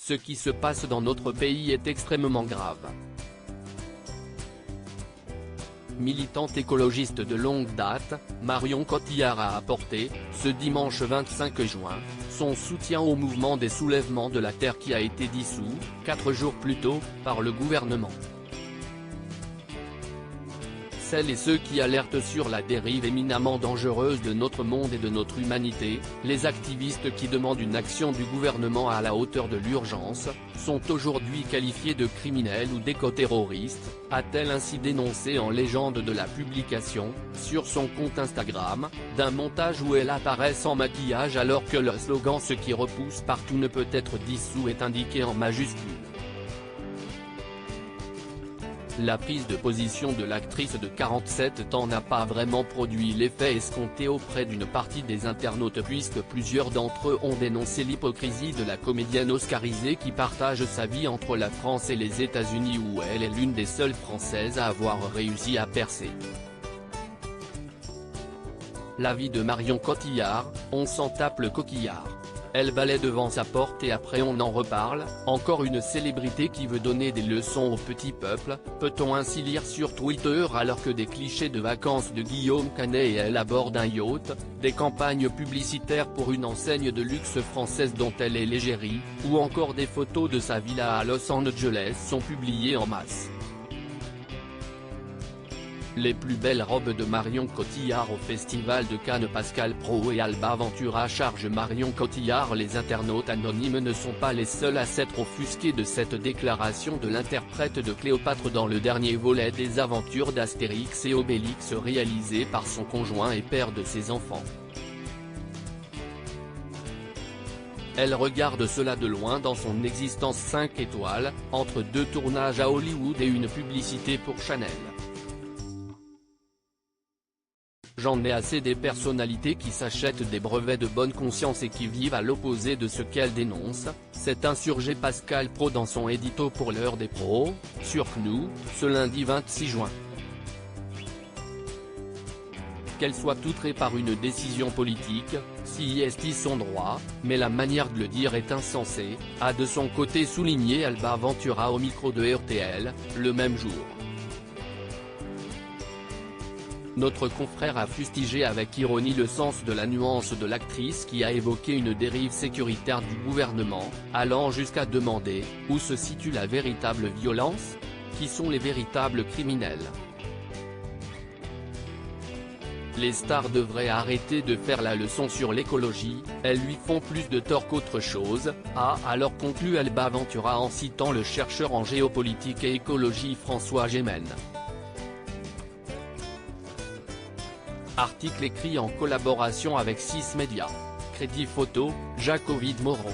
ce qui se passe dans notre pays est extrêmement grave. Militante écologiste de longue date, Marion Cotillard a apporté, ce dimanche 25 juin, son soutien au mouvement des soulèvements de la Terre qui a été dissous, 4 jours plus tôt, par le gouvernement. Celles et ceux qui alertent sur la dérive éminemment dangereuse de notre monde et de notre humanité, les activistes qui demandent une action du gouvernement à la hauteur de l'urgence, sont aujourd'hui qualifiés de criminels ou d'éco-terroristes, a-t-elle ainsi dénoncé en légende de la publication, sur son compte Instagram, d'un montage où elle apparaît sans maquillage alors que le slogan « Ce qui repousse partout ne peut être dissous » est indiqué en majuscule. La prise de position de l'actrice de 47 ans n'a pas vraiment produit l'effet escompté auprès d'une partie des internautes puisque plusieurs d'entre eux ont dénoncé l'hypocrisie de la comédienne oscarisée qui partage sa vie entre la France et les États-Unis où elle est l'une des seules Françaises à avoir réussi à percer. L'avis de Marion Cotillard, on s'en tape le coquillard. Elle balaie devant sa porte et après on en reparle, encore une célébrité qui veut donner des leçons au petit peuple, peut-on ainsi lire sur Twitter alors que des clichés de vacances de Guillaume Canet et elle à bord d'un yacht, des campagnes publicitaires pour une enseigne de luxe française dont elle est l'égérie, ou encore des photos de sa villa à Los Angeles sont publiées en masse. Les plus belles robes de Marion Cotillard au Festival de Cannes. Pascal Praud et Alba Ventura charge Marion Cotillard. Les internautes anonymes ne sont pas les seuls à s'être offusqués de cette déclaration de l'interprète de Cléopâtre dans le dernier volet des aventures d'Astérix et Obélix réalisé par son conjoint et père de ses enfants. Elle regarde cela de loin dans son existence 5 étoiles, entre 2 tournages à Hollywood et une publicité pour Chanel. J'en ai assez des personnalités qui s'achètent des brevets de bonne conscience et qui vivent à l'opposé de ce qu'elles dénoncent, s'est insurgé Pascal Praud dans son édito pour l'heure des pros, sur CNews, ce lundi 26 juin. Qu'elle soit outrée par une décision politique, si est son droit, mais la manière de le dire est insensée, a de son côté souligné Alba Ventura au micro de RTL, le même jour. Notre confrère a fustigé avec ironie le sens de la nuance de l'actrice qui a évoqué une dérive sécuritaire du gouvernement, allant jusqu'à demander « Où se situe la véritable violence ? Qui sont les véritables criminels ?» Les stars devraient arrêter de faire la leçon sur l'écologie, elles lui font plus de tort qu'autre chose, a alors conclu Alba Ventura en citant le chercheur en géopolitique et écologie François Gémen. Article écrit en collaboration avec 6 Médias. Crédit photo, Jacques-Ovid Moreau.